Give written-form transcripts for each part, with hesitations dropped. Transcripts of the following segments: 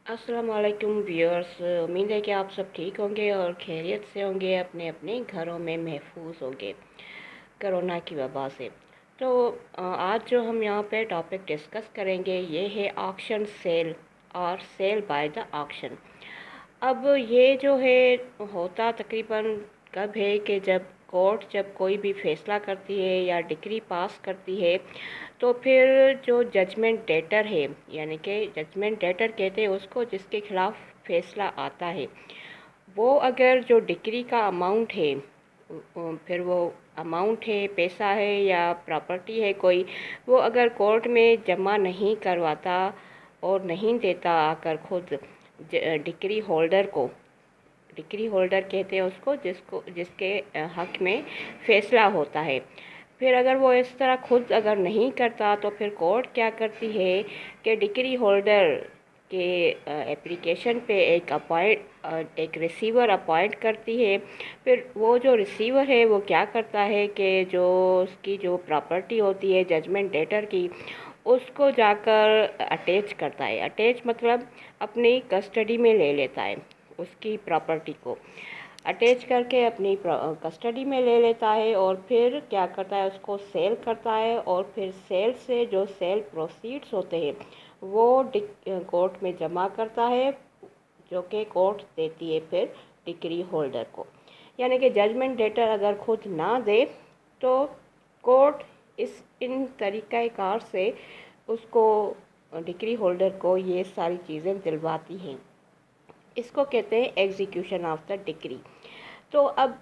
अस्सलाम वालेकुम व्यूअर्स। उम्मीद है कि आप सब ठीक होंगे और खैरियत से होंगे, अपने अपने घरों में महफूज होंगे कोरोना की वबा से। तो आज जो हम यहाँ पे टॉपिक डिस्कस करेंगे ये है ऑक्शन सेल और सेल बाय द ऑक्शन। अब ये जो है होता तकरीबन कब है कि जब कोर्ट जब कोई भी फ़ैसला करती है या डिक्री पास करती है, तो फिर जो जजमेंट डेटर है, यानी कि जजमेंट डेटर कहते हैं उसको जिसके खिलाफ फ़ैसला आता है, वो अगर जो डिक्री का अमाउंट है, फिर वो अमाउंट है, पैसा है या प्रॉपर्टी है कोई, वो अगर कोर्ट में जमा नहीं करवाता और नहीं देता आकर खुद डिक्री होल्डर को, डिक्री होल्डर कहते हैं उसको जिसके हक में फ़ैसला होता है, फिर अगर वो इस तरह खुद अगर नहीं करता तो फिर कोर्ट क्या करती है कि डिक्री होल्डर के एप्लीकेशन पे एक रिसीवर अपॉइंट करती है। फिर वो जो रिसीवर है वो क्या करता है कि जो उसकी जो प्रॉपर्टी होती है जजमेंट डेटर की, उसको जाकर अटैच करता है। अटैच मतलब अपनी कस्टडी में ले लेता है, उसकी प्रॉपर्टी को अटैच करके अपनी कस्टडी में ले लेता है और फिर क्या करता है, उसको सेल करता है और फिर सेल से जो सेल प्रोसीड्स होते हैं वो कोर्ट में जमा करता है, जो कि कोर्ट देती है फिर डिक्री होल्डर को। यानी कि जजमेंट डेटर अगर खुद ना दे तो कोर्ट इन तरीक़ाकार से उसको डिक्री होल्डर को ये सारी चीज़ें दिलवाती हैं। इसको कहते हैं एग्जीक्यूशन ऑफ द डिक्री। तो अब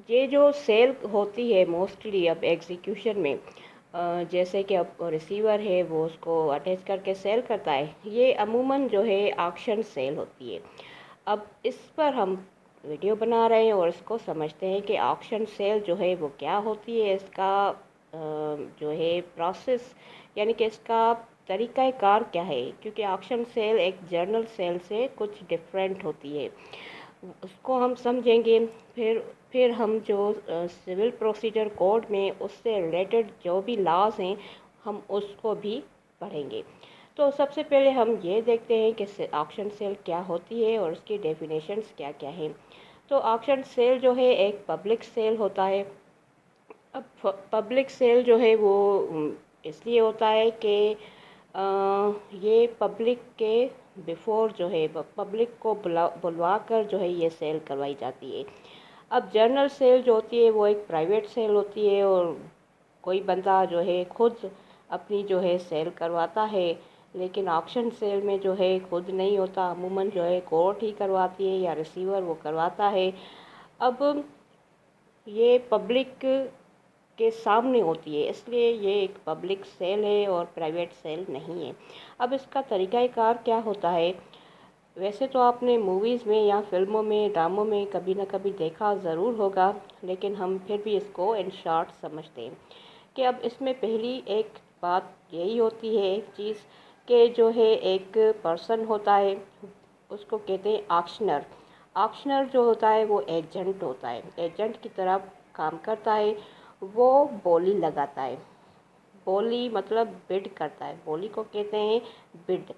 ये जो सेल होती है मोस्टली अब एग्जीक्यूशन में, जैसे कि अब रिसीवर है वो उसको अटैच करके सेल करता है, ये अमूमन जो है ऑक्शन सेल होती है। अब इस पर हम वीडियो बना रहे हैं और इसको समझते हैं कि ऑक्शन सेल जो है वो क्या होती है, इसका जो है प्रोसेस, यानी कि इसका तरीक़ाकार क्या है, क्योंकि ऑक्शन सेल एक जर्नल सेल से कुछ डिफरेंट होती है, उसको हम समझेंगे। फिर हम जो सिविल प्रोसीजर कोड में उससे रिलेटेड जो भी लॉज हैं हम उसको भी पढ़ेंगे। तो सबसे पहले हम ये देखते हैं कि ऑक्शन सेल क्या होती है और उसकी डेफिनेशंस क्या क्या हैं। तो ऑक्शन सेल जो है एक पब्लिक सेल होता है। अब पब्लिक सेल जो है वो इसलिए होता है कि ये पब्लिक के बिफोर जो है पब्लिक को बुलवा कर जो है ये सेल करवाई जाती है। अब जर्नल सेल जो होती है वो एक प्राइवेट सेल होती है और कोई बंदा जो है खुद अपनी जो है सेल करवाता है, लेकिन ऑक्शन सेल में जो है खुद नहीं होता, अमूमन जो है कोर्ट ही करवाती है या रिसीवर वो करवाता है। अब ये पब्लिक के सामने होती है, इसलिए ये एक पब्लिक सेल है और प्राइवेट सेल नहीं है। अब इसका तरीक़ाकार क्या होता है, वैसे तो आपने मूवीज़ में या फिल्मों में ड्रामों में कभी ना कभी देखा ज़रूर होगा, लेकिन हम फिर भी इसको इन शॉर्ट समझते हैं कि अब इसमें पहली एक बात यही होती है, एक चीज़ कि जो है एक पर्सन होता है उसको कहते हैं ऑक्शनर। ऑक्शनर जो होता है वो एजेंट होता है, एजेंट की तरह काम करता है। वो बोली लगाता है, बोली मतलब बिड करता है, बोली को कहते हैं बिड,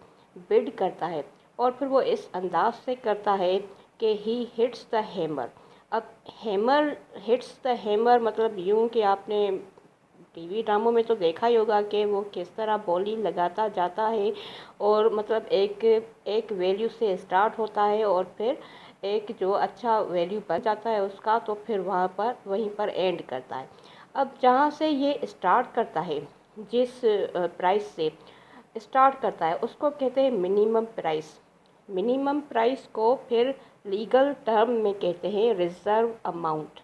बिड करता है। और फिर वो इस अंदाज से करता है कि ही हिट्स द हैमर। अब हैमर, हिट्स द हैमर मतलब यूँ कि आपने टीवी ड्रामों में तो देखा ही होगा कि वो किस तरह बोली लगाता जाता है और मतलब एक एक वैल्यू से स्टार्ट होता है और फिर एक जो अच्छा वैल्यू बन जाता है उसका, तो फिर वहाँ पर वहीं पर एंड करता है। अब जहाँ से ये स्टार्ट करता है, जिस प्राइस से स्टार्ट करता है उसको कहते हैं मिनिमम प्राइस। मिनिमम प्राइस को फिर लीगल टर्म में कहते हैं रिज़र्व अमाउंट,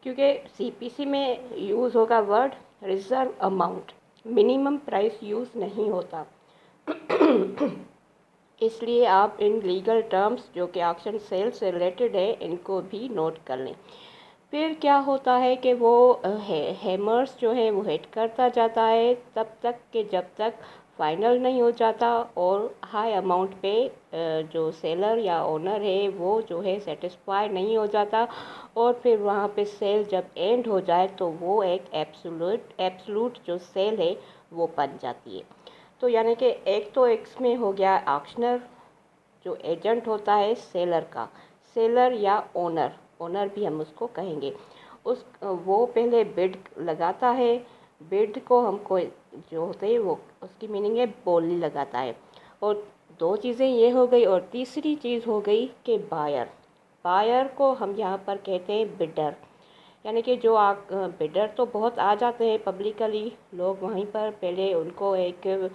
क्योंकि सीपीसी में यूज़ होगा word reserve amount, minimum price use नहीं होता। इसलिए आप इन लीगल टर्म्स जो कि ऑक्शन सेल से रिलेटेड है इनको भी नोट कर लें। फिर क्या होता है कि वो हैमर्स जो है वो हिट करता जाता है तब तक कि जब तक फाइनल नहीं हो जाता और हाई अमाउंट पे जो सेलर या ओनर है वो जो है सेटिस्फाई नहीं हो जाता, और फिर वहाँ पे सेल जब एंड हो जाए तो वो एक एब्सोल्यूट जो सेल है वो बन जाती है। तो यानी कि एक तो इसमें हो गया ऑक्शनर जो एजेंट होता है सेलर का, सेलर या ओनर, ओनर भी हम उसको कहेंगे, वो पहले बिड लगाता है। बिड को हमको जो होते हैं वो उसकी मीनिंग है बोली लगाता है। और दो चीज़ें ये हो गई, और तीसरी चीज़ हो गई कि बायर। बायर को हम यहाँ पर कहते हैं बिडर, यानी कि जो बिडर तो बहुत आ जाते हैं पब्लिकली, लोग वहीं पर पहले उनको एक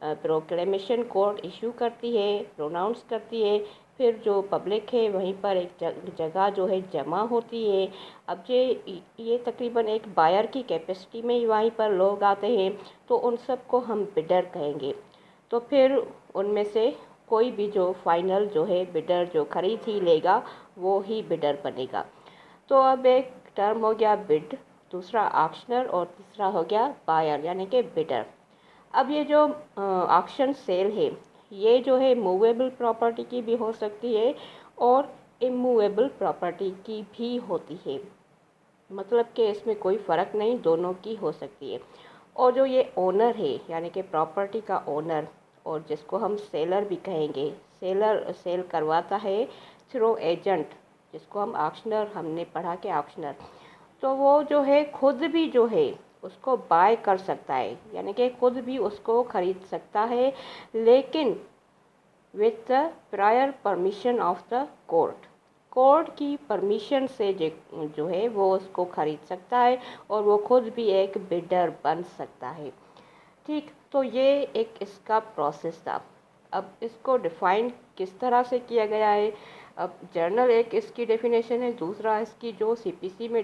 प्रोक्लेमेशन कोर्ट इशू करती है, प्रोनाउंस करती है, फिर जो पब्लिक है वहीं पर एक जगह जो है जमा होती है। अब ये तकरीबन एक बायर की कैपेसिटी में ही वहीं पर लोग आते हैं, तो उन सब को हम बिडर कहेंगे। तो फिर उनमें से कोई भी जो फाइनल जो है बिडर जो खरीद ही लेगा वो ही बिडर बनेगा। तो अब एक टर्म हो गया बिड, दूसरा ऑक्शनर, और तीसरा हो गया बायर यानी कि बिडर। अब ये जो ऑक्शन सेल है, ये जो है मूवेबल प्रॉपर्टी की भी हो सकती है और इमूवेबल प्रॉपर्टी की भी होती है, मतलब कि इसमें कोई फ़र्क नहीं, दोनों की हो सकती है। और जो ये ओनर है यानी कि प्रॉपर्टी का ओनर, और जिसको हम सेलर भी कहेंगे, सेलर सेल करवाता है थ्रू एजेंट, जिसको हम ऑक्शनर, हमने पढ़ा के ऑक्शनर, तो वो जो है खुद भी जो है उसको बाय कर सकता है, यानी कि खुद भी उसको खरीद सकता है, लेकिन with the prior permission of the court. Court की परमिशन से जो है वो उसको खरीद सकता है और वो खुद भी एक बिडर बन सकता है। ठीक, तो ये एक इसका प्रोसेस था। अब इसको डिफ़ाइन किस तरह से किया गया है, अब जर्नल एक इसकी डेफिनेशन है, दूसरा इसकी जो सीपीसी में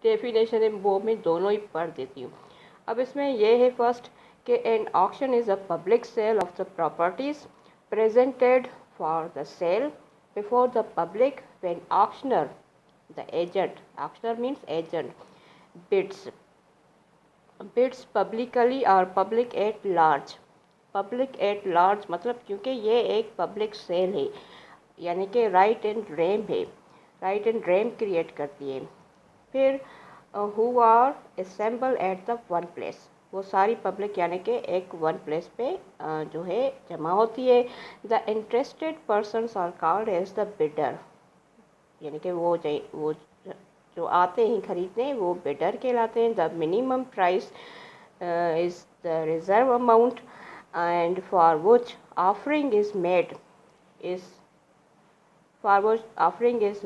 डेफिनेशन है वो मैं दोनों ही पढ़ देती हूँ। अब इसमें ये है फर्स्ट कि an auction is a public sale of the properties presented for the sale before the public when auctioneer, the agent, auctioneer means agent, bids publicly or public at large। public at large मतलब क्योंकि ये एक public sale है, यानी कि right in rem है, right in rem create करती है। फिर who are assemble at the one place, वो सारी पब्लिक यानी कि एक वन प्लेस पे जो है जमा होती है। The interested persons are called as the bidder, यानी कि वो जो आते हैं खरीदने वो बिडर कहलाते हैं। The minimum price is the reserve amount and for which offering is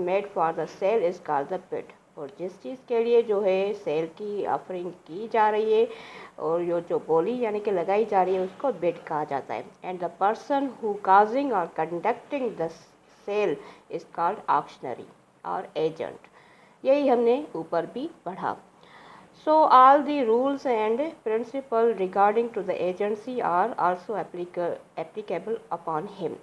made for the sale is called the bid. और जिस चीज़ के लिए जो है सेल की ऑफरिंग की जा रही है और जो बोली यानी कि लगाई जा रही है उसको बिड कहा जाता है। And the person who causing और conducting the sale is called auctioneer और एजेंट। यही हमने ऊपर भी पढ़ा। So all the rules and principle regarding to the agency are also applicable upon him.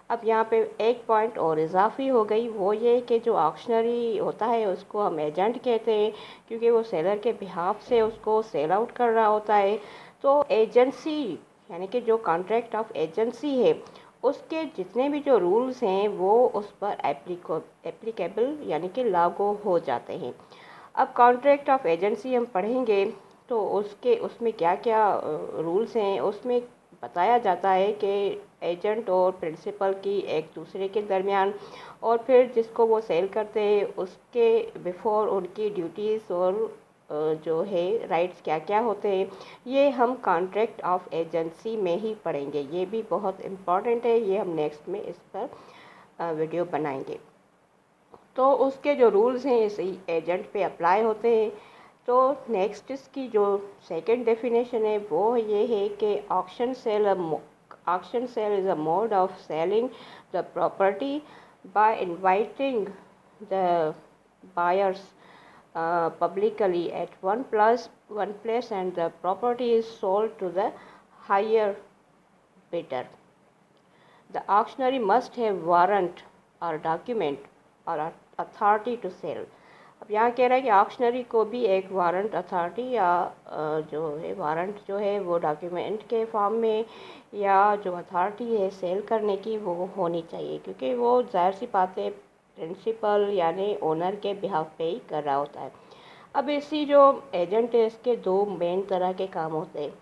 अब यहाँ पे एक पॉइंट और इजाफी हो गई, वो ये कि जो ऑक्शनरी होता है उसको हम एजेंट कहते हैं, क्योंकि वो सेलर के बिहाफ से उसको सेल आउट कर रहा होता है। तो एजेंसी यानी कि जो कॉन्ट्रैक्ट ऑफ एजेंसी है उसके जितने भी जो रूल्स हैं वो उस पर एप्लीकेबल यानी कि लागू हो जाते हैं। अब कॉन्ट्रैक्ट ऑफ एजेंसी हम पढ़ेंगे तो उसमें क्या क्या रूल्स हैं, उसमें बताया जाता है कि एजेंट और प्रिंसिपल की एक दूसरे के दरमियान, और फिर जिसको वो सेल करते हैं उसके बिफोर उनकी ड्यूटीज़ और जो है राइट्स क्या क्या होते हैं, ये हम कॉन्ट्रैक्ट ऑफ एजेंसी में ही पढ़ेंगे। ये भी बहुत इम्पॉर्टेंट है, ये हम नेक्स्ट में इस पर वीडियो बनाएंगे। तो उसके जो रूल्स हैं इस एजेंट पे अप्लाई होते हैं। तो नेक्स्ट इसकी जो सेकंड डेफिनेशन है वो ये है कि auction sale is a mode of selling the property by inviting the buyers publicly at one place and the property is sold to the higher bidder. The auctioneer must have warrant or document or authority to sell। अब यहाँ कह रहा है कि ऑक्शनरी को भी एक warrant authority या जो है वारंट जो है वो डॉक्यूमेंट के फॉर्म में या जो अथॉरिटी है सेल करने की वो होनी चाहिए, क्योंकि वो जाहिर सी बात है प्रिंसिपल यानी ओनर के बिहाफ पे ही कर रहा होता है। अब इसी जो एजेंट है इसके दो मेन तरह के काम होते हैं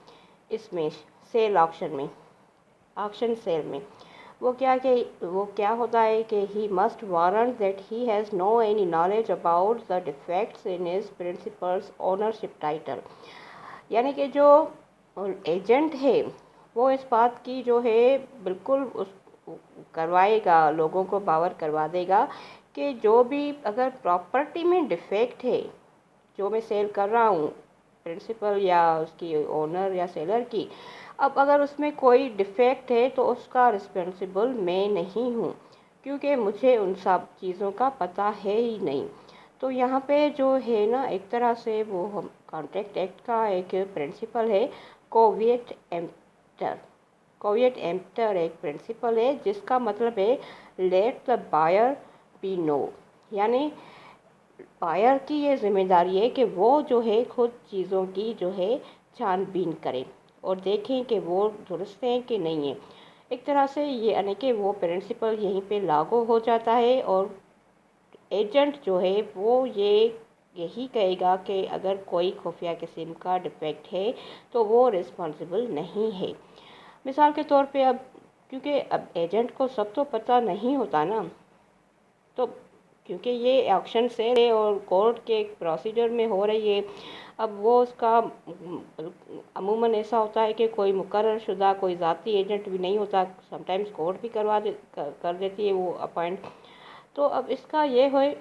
इसमें सेल ऑक्शन सेल में। وہ کیا ہوتا ہے کہ he must warrant that he has know any knowledge about the defects in his principles ownership title, یعنی کہ جو ایجنٹ ہے وہ اس بات کی جو ہے بالکل اس کروائے گا، لوگوں کو باور کروا دے گا کہ جو بھی اگر پراپرٹی میں ڈیفیکٹ ہے جو میں سیل کر رہا ہوں، پرنسپل یا اس کی اونر یا سیلر کی، اب اگر اس میں کوئی ڈیفیکٹ ہے تو اس کا رسپانسیبل میں نہیں ہوں، کیونکہ مجھے ان سب چیزوں کا پتہ ہے ہی نہیں۔ تو یہاں پہ جو ہے نا ایک طرح سے وہ ہم کانٹریکٹ ایکٹ کا ایک پرنسپل ہے کوویٹ ایمپٹر۔ کوویٹ ایمپٹر ایک پرنسپل ہے جس کا مطلب ہے لیٹ دا بائر بی نو، یعنی بائر کی یہ ذمہ داری ہے کہ وہ جو ہے خود چیزوں کی جو ہے چھان بین کریں اور دیکھیں کہ وہ درست ہیں کہ نہیں ہیں۔ ایک طرح سے یہ یعنی کہ وہ پرنسپل یہیں پہ لاگو ہو جاتا ہے، اور ایجنٹ جو ہے وہ یہی کہے گا کہ اگر کوئی خفیہ قسم کا ڈیفیکٹ ہے تو وہ رسپانسیبل نہیں ہے۔ مثال کے طور پہ اب کیونکہ اب ایجنٹ کو سب تو پتہ نہیں ہوتا نا، تو کیونکہ یہ آکشن سیل ہے اور کورٹ کے پروسیجر میں ہو رہی ہے، اب وہ اس کا عموماً ایسا ہوتا ہے کہ کوئی مقرر شدہ کوئی ذاتی ایجنٹ بھی نہیں ہوتا، سم ٹائمز کورٹ بھی کر دیتی ہے وہ اپوائنٹ۔ تو اب اس کا یہ ہوئے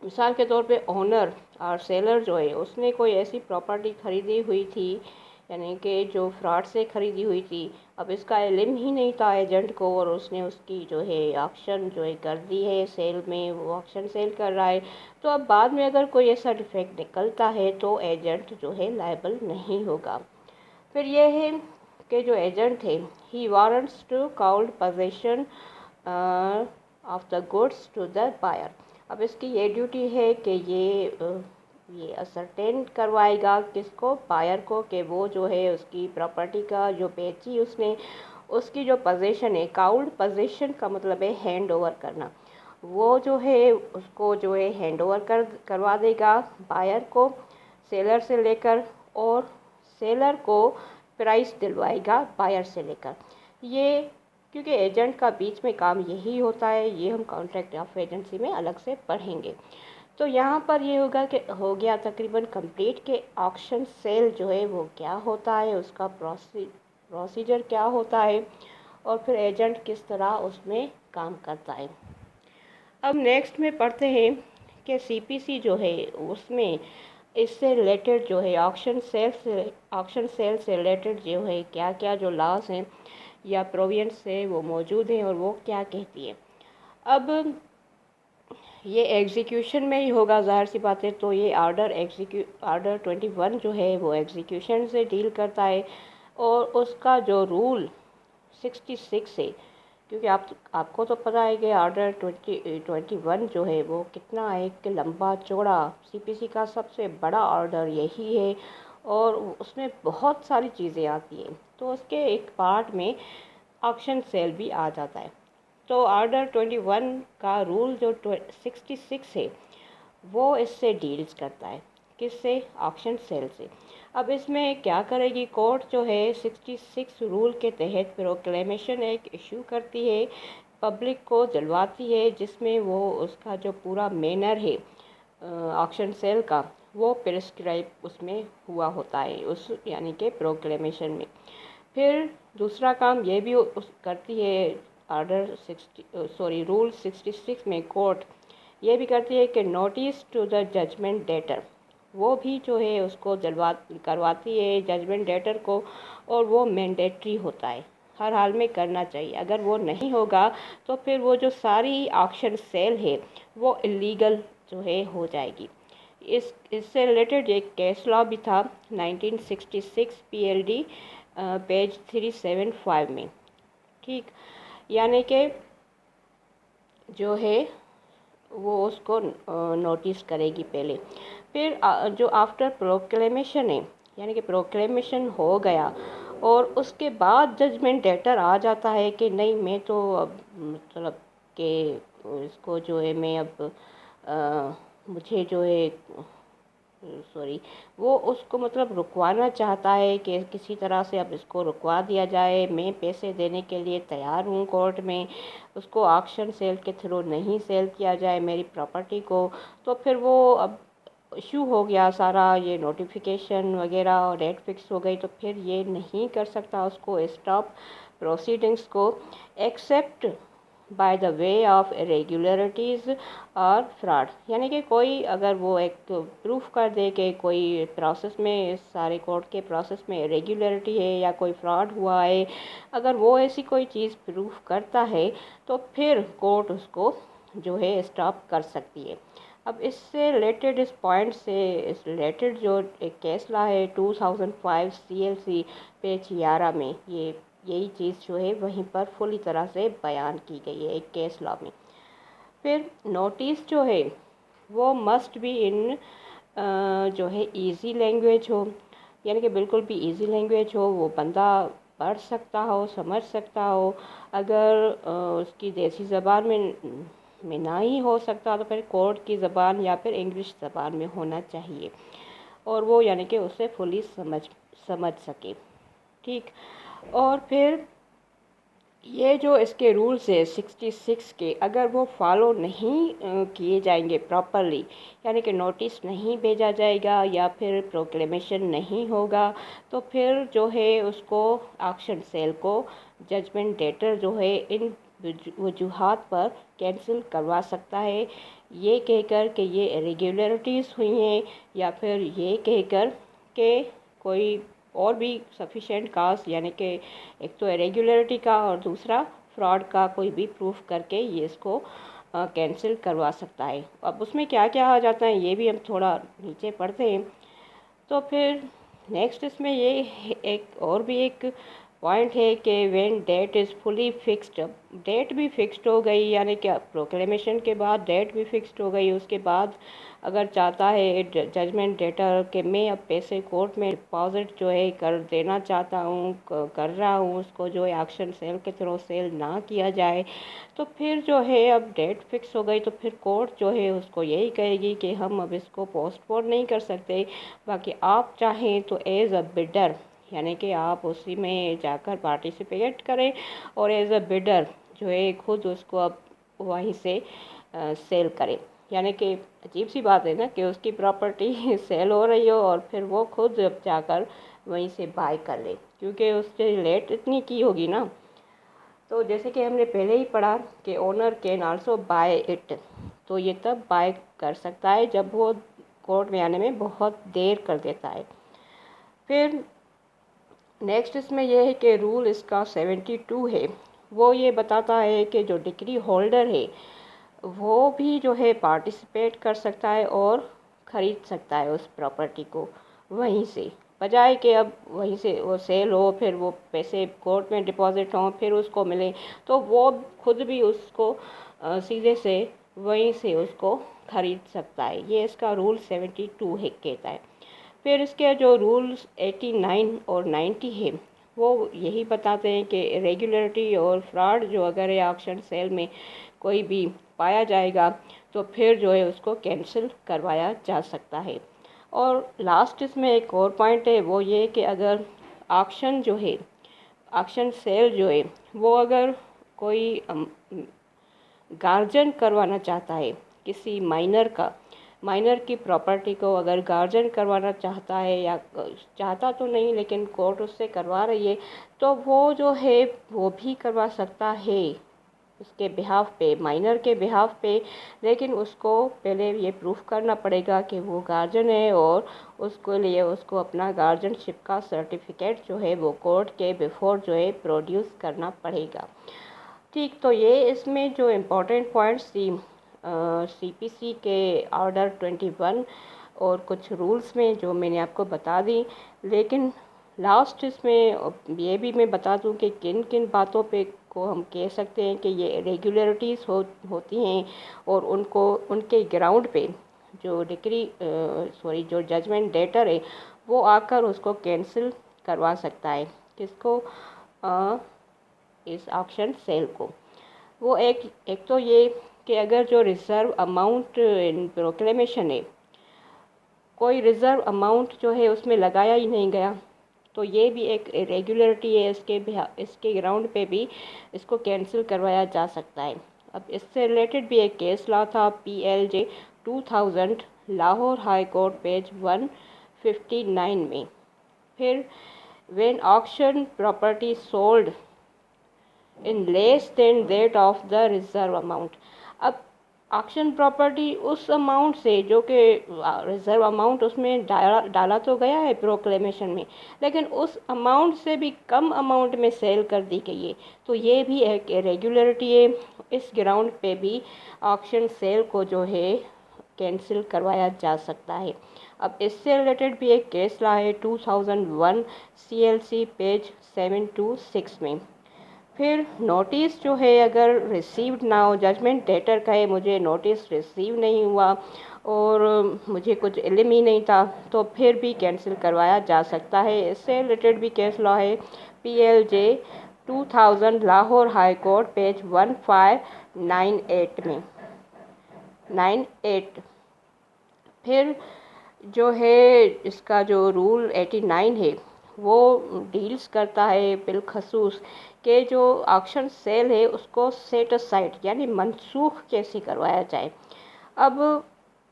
مثال کے طور پہ اونر اور سیلر جو ہے اس نے کوئی ایسی پراپرٹی خریدی ہوئی تھی، یعنی کہ جو فراڈ سے خریدی ہوئی تھی، اب اس کا علم ہی نہیں تھا ایجنٹ کو، اور اس نے اس کی جو ہے آکشن جو ہے کر دی ہے سیل میں، وہ آکشن سیل کر رہا ہے، تو اب بعد میں اگر کوئی ایسا ڈیفیکٹ نکلتا ہے تو ایجنٹ جو ہے لائبل نہیں ہوگا۔ پھر یہ ہے کہ جو ایجنٹ ہے he warrants to quiet possession of the goods to the buyer, اب اس کی یہ ڈیوٹی ہے کہ یہ اسرٹین کروائے گا کس کو، بائر کو، کہ وہ جو ہے اس کی پراپرٹی کا جو بیچی اس نے، اس کی جو پوزیشن ہے، کاؤلڈ پوزیشن کا مطلب ہے ہینڈ اوور کرنا، وہ جو ہے اس کو جو ہے ہینڈ اوور کروا دے گا بائر کو سیلر سے لے کر، اور سیلر کو پرائس دلوائے گا بائر سے لے کر۔ یہ کیونکہ ایجنٹ کا بیچ میں کام یہی ہوتا ہے، یہ ہم کانٹریکٹ آف ایجنسی میں الگ سے پڑھیں گے۔ تو یہاں پر یہ ہوگا کہ ہو گیا تقریباً کمپلیٹ کہ آکشن سیل جو ہے وہ کیا ہوتا ہے، اس کا پروسیجر کیا ہوتا ہے، اور پھر ایجنٹ کس طرح اس میں کام کرتا ہے۔ اب نیکسٹ میں پڑھتے ہیں کہ سی پی سی جو ہے اس میں اس سے ریلیٹڈ جو ہے آکشن سیل سے ریلیٹڈ جو ہے کیا کیا جو لاز ہیں یا پروویژنس ہیں وہ موجود ہیں، اور وہ کیا کہتی ہے۔ اب یہ ایگزیکیوشن میں ہی ہوگا ظاہر سی بات ہے، تو یہ آرڈر 21 جو ہے وہ ایگزیکیوشن سے ڈیل کرتا ہے، اور اس کا جو رول 66 ہے، کیونکہ آپ کو تو پتہ ہے کہ آرڈر 21 جو ہے وہ کتنا ایک لمبا چوڑا سی پی سی کا سب سے بڑا آرڈر یہی ہے، اور اس میں بہت ساری چیزیں آتی ہیں، تو اس کے ایک پارٹ میں آکشن سیل بھی آ جاتا ہے۔ تو آرڈر 21 کا رول جو 66 ہے وہ اس سے ڈیلز کرتا ہے، کس سے؟ آکشن سیل سے۔ اب اس میں کیا کرے گی کورٹ جو ہے 66 رول کے تحت پروکلیمیشن ایک ایشو کرتی ہے، پبلک کو دلواتی ہے، جس میں وہ اس کا جو پورا مینر ہے آکشن سیل کا وہ پرسکرائب اس میں ہوا ہوتا ہے، اس یعنی کہ پروکلیمیشن میں۔ پھر دوسرا کام یہ بھی کرتی ہے رول 66 میں کورٹ یہ بھی کرتی ہے کہ notice to the judgment debtor, وہ بھی جو ہے اس کو کرواتی ہے ججمنٹ ڈیٹر کو، اور وہ مینڈیٹری ہوتا ہے، ہر حال میں کرنا چاہیے، اگر وہ نہیں ہوگا تو پھر وہ جو ساری آکشن سیل ہے وہ اللیگل جو ہے ہو جائے گی۔ اس سے ریلیٹڈ ایک کیس لا بھی تھا 1966 پی ایل ڈی پیج 375 میں، ٹھیک، یعنی کہ جو ہے وہ اس کو نوٹس کرے گی پہلے، پھر جو آفٹر پروکلیمیشن ہے، یعنی کہ پروکلیمیشن ہو گیا اور اس کے بعد ججمنٹ ڈیٹر آ جاتا ہے کہ نہیں میں تو اب مطلب کہ اس کو جو ہے میں اب مجھے جو ہے सॉरी वो उसको मतलब रुकवाना चाहता है कि किसी तरह से अब इसको रुकवा दिया जाए, मैं पैसे देने के लिए तैयार हूँ कोर्ट में, उसको ऑक्शन सेल के थ्रू नहीं सेल किया जाए मेरी प्रॉपर्टी को। तो फिर वो अब इशू हो गया सारा, ये नोटिफिकेशन वगैरह और डेट फिक्स हो गई, तो फिर ये नहीं कर सकता उसको स्टॉप प्रोसीडिंग्स को, except by the way of irregularities और फ्रॉड। यानी कि कोई अगर वो एक प्रूफ कर दे कि कोई प्रोसेस में, सारे कोर्ट के प्रोसेस में इरेगुलरिटी है या कोई फ्रॉड हुआ है, अगर वो ऐसी कोई चीज़ प्रूफ करता है तो फिर कोर्ट उसको जो है स्टॉप कर सकती है। अब इससे रिलेटेड, इस पॉइंट से इस रिलेटेड जो एक केस ला है 2005 CLC पेज 11 में, ये यही चीज़ जो है वहीं पर पूरी तरह से बयान की गई है एक केस लॉ में। फिर नोटिस जो है वो मस्ट बी इन जो है इजी लैंग्वेज हो, यानी कि बिल्कुल भी इजी लैंग्वेज हो, वो बंदा पढ़ सकता हो, समझ सकता हो। अगर उसकी देसी ज़बान में ना ही हो सकता तो फिर कोर्ट की ज़बान या फिर इंग्लिश ज़बान में होना चाहिए, और वो यानी कि उसे फुली समझ सके। ठीक। और फिर ये जो इसके रूल्स है 66 के, अगर वो फॉलो नहीं किए जाएंगे प्रॉपरली, यानी कि नोटिस नहीं भेजा जाएगा या फिर प्रोक्लेमेशन नहीं होगा, तो फिर जो है उसको ऑक्शन सेल को जजमेंट डेटर जो है इन वजूहात पर कैंसिल करवा सकता है, ये कहकर कि ये इरेगुलरिटीज़ हुई हैं, या फिर ये कहकर कि कोई और भी सफिशेंट काज, यानी कि एक तो इरेगुलरिटी का और दूसरा फ्रॉड का कोई भी प्रूफ करके ये इसको कैंसिल करवा सकता है। अब उसमें क्या क्या आ जाता है ये भी हम थोड़ा नीचे पढ़ते हैं। तो फिर नेक्स्ट इसमें ये एक और भी एक पॉइंट है कि when date is fully fixed, date भी फिक्स्ड हो गई, यानी कि प्रोक्लेमेशन के बाद डेट भी फिक्स्ड हो गई, उसके बाद अगर चाहता है जजमेंट डेटर कि मैं अब पैसे कोर्ट में डिपॉजिट जो है कर देना चाहता हूँ, कर रहा हूँ, उसको जो है ऑक्शन सेल के थ्रू सेल ना किया जाए, तो फिर जो है अब डेट फिक्स हो गई, तो फिर कोर्ट जो है उसको यही कहेगी कि हम अब इसको पोस्टपोन नहीं कर सकते, बाकी आप चाहें तो एज अ बिडर, यानी कि आप उसी में जाकर पार्टिसिपेट करें और एज अ बिडर जो है खुद उसको अब वहीं से सेल करें। यानी कि अजीब सी बात है ना कि उसकी प्रॉपर्टी सेल हो रही हो और फिर वो खुद अब जाकर वहीं से बाय कर ले, क्योंकि उससे लेट इतनी की होगी ना। तो जैसे कि हमने पहले ही पढ़ा कि owner can also by it, तो ये तब बाय कर सकता है जब वो कोर्ट में आने में बहुत देर कर देता है। फिर नेक्स्ट इसमें यह है कि रूल इसका 72 है, वो ये बताता है कि जो डिग्री होल्डर है वो भी जो है पार्टिसिपेट कर सकता है और ख़रीद सकता है उस प्रॉपर्टी को वहीं से, बजाय कि अब वहीं से वो सेल हो, फिर वो पैसे कोर्ट में डिपॉजिट हों, फिर उसको मिले, तो वो खुद भी उसको सीधे से वहीं से उसको ख़रीद सकता है। ये इसका रूल 72 है कहता है। फिर इसके जो रूल्स 89 और 90 है वो यही बताते हैं कि रेगुलरिटी और फ्रॉड जो अगर है ऑक्शन सेल में कोई भी पाया जाएगा तो फिर जो है उसको कैंसिल करवाया जा सकता है। और लास्ट इसमें एक और पॉइंट है, वो ये कि अगर ऑक्शन जो है, ऑक्शन सेल जो है वो अगर कोई गार्जियन करवाना चाहता है किसी माइनर की प्रॉपर्टी को अगर गार्जियन करवाना चाहता है, या चाहता तो नहीं लेकिन कोर्ट उससे करवा रही है, तो वो जो है वो भी करवा सकता है उसके बिहाफ पे, माइनर के बिहाफ पे, लेकिन उसको पहले ये प्रूफ करना पड़ेगा कि वो गार्जियन है, और उसको लिए उसको अपना गार्जियनशिप का सर्टिफिकेट जो है वो कोर्ट के बिफोर जो है प्रोड्यूस करना पड़ेगा। ठीक। तो ये इसमें जो इम्पोर्टेंट पॉइंट्स थी CPC के ऑर्डर 21 और कुछ रूल्स में जो मैंने आपको बता दी, लेकिन लास्ट इसमें ये भी मैं बता दूं कि किन किन बातों पे को हम कह सकते हैं कि ये रेगुलरिटीज़ होती हैं, और उनको उनके ग्राउंड पे जो जो जजमेंट डेटर है वो आकर उसको कैंसिल करवा सकता है, किसको, इस ऑक्शन सेल को। वो एक तो ये कि अगर जो रिजर्व अमाउंट इन प्रोक्लेमेशन है कोई रिज़र्व अमाउंट जो है उसमें लगाया ही नहीं गया, तो ये भी एक इरेगुलरिटी है। इसके ग्राउंड पे भी इसको कैंसिल करवाया जा सकता है। अब इससे रिलेटेड भी एक केस ला था PLJ 2000 Lahore high court page 159 में। फिर when auction property sold in less than that of the reserve amount। अब ऑक्शन प्रॉपर्टी उस अमाउंट से जो कि रिज़र्व अमाउंट उसमें डाला तो गया है प्रोक्लेमेशन में, लेकिन उस अमाउंट से भी कम अमाउंट में सेल कर दी गई है, तो ये भी एक इरेगुलरिटी है। इस ग्राउंड पे भी ऑक्शन सेल को जो है कैंसिल करवाया जा सकता है। अब इससे रिलेटेड भी एक केस ला है 2001 CLC पेज 726 में। फिर नोटिस जो है अगर रिसीव्ड ना हो, जजमेंट डेटर कहे मुझे नोटिस रिसीव नहीं हुआ और मुझे कुछ इल्म ही नहीं था, तो फिर भी कैंसिल करवाया जा सकता है। इससे रिलेटेड भी केस लॉ है PLJ 2000 Lahore high court page 1598 में 98। फिर जो है इसका जो रूल 89 है वो डील्स करता है बिलखसूस के जो ऑक्शन सेल है उसको सेट असाइड यानी मनसूख कैसे करवाया जाए। अब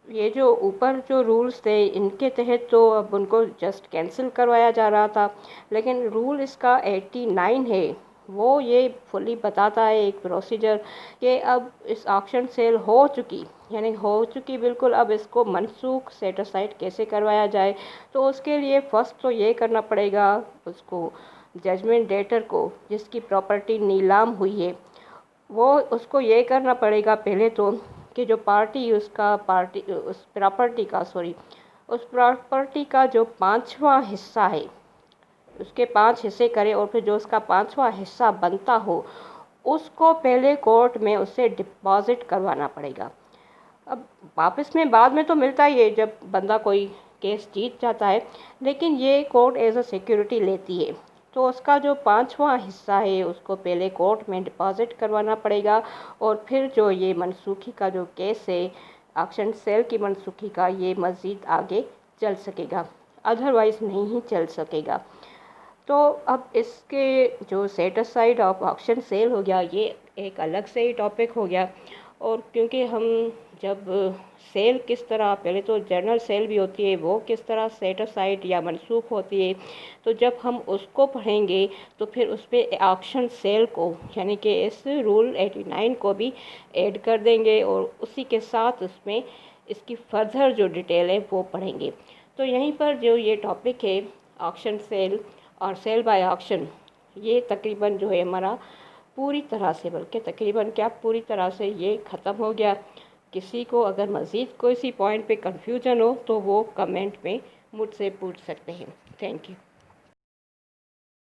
ये जो ऊपर जो रूल्स थे इनके तहत तो अब उनको जस्ट कैंसिल करवाया जा रहा था, लेकिन रूल इसका 89 है वो ये फुली बताता है एक प्रोसीजर कि अब इस ऑक्शन सेल हो चुकी बिल्कुल, अब इसको मनसूख सेट असाइड कैसे करवाया जाए। तो उसके लिए फ़र्स्ट तो ये करना पड़ेगा उसको जजमेंट डेटर को जिसकी प्रॉपर्टी नीलाम हुई है वो उसको ये करना पड़ेगा पहले तो कि जो उस प्रॉपर्टी का जो 5वां हिस्सा है उसके 5 हिस्से करे और फिर जो उसका 5वां हिस्सा बनता हो उसको पहले कोर्ट में उससे डिपॉजिट करवाना पड़ेगा। अब वापस में बाद में तो मिलता ही है जब बंदा कोई केस जीत जाता है, लेकिन ये कोर्ट एज अ सिक्योरिटी लेती है, तो उसका जो 5वां हिस्सा है उसको पहले कोर्ट में डिपॉजिट करवाना पड़ेगा और फिर जो ये मनसूखी का जो केस है ऑक्शन सेल की मनसूखी का ये मज़ीद आगे चल सकेगा, अदरवाइज़ नहीं चल सकेगा। तो अब इसके जो set aside of auction sale हो गया ये एक अलग से ही टॉपिक हो गया। और क्योंकि हम जब सेल किस तरह, पहले तो जनरल सेल भी होती है वो किस तरह सेट असाइड या मनसूख होती है, तो जब हम उसको पढ़ेंगे तो फिर उस पर ऑक्शन सेल को यानी कि इस रूल 89 को भी ऐड कर देंगे और उसी के साथ उसमें इसकी फर्दर जो डिटेल है वो पढ़ेंगे। तो यहीं पर जो ये टॉपिक है ऑक्शन सेल और सेल बाय ऑक्शन, ये तकरीबन जो है हमारा पूरी तरह से, बल्कि तकरीबन क्या पूरी तरह से ये ख़त्म हो गया। किसी को अगर मज़ीद कोई सी पॉइंट पे कंफ्यूजन हो तो वो कमेंट में मुझसे पूछ सकते हैं। Thank you.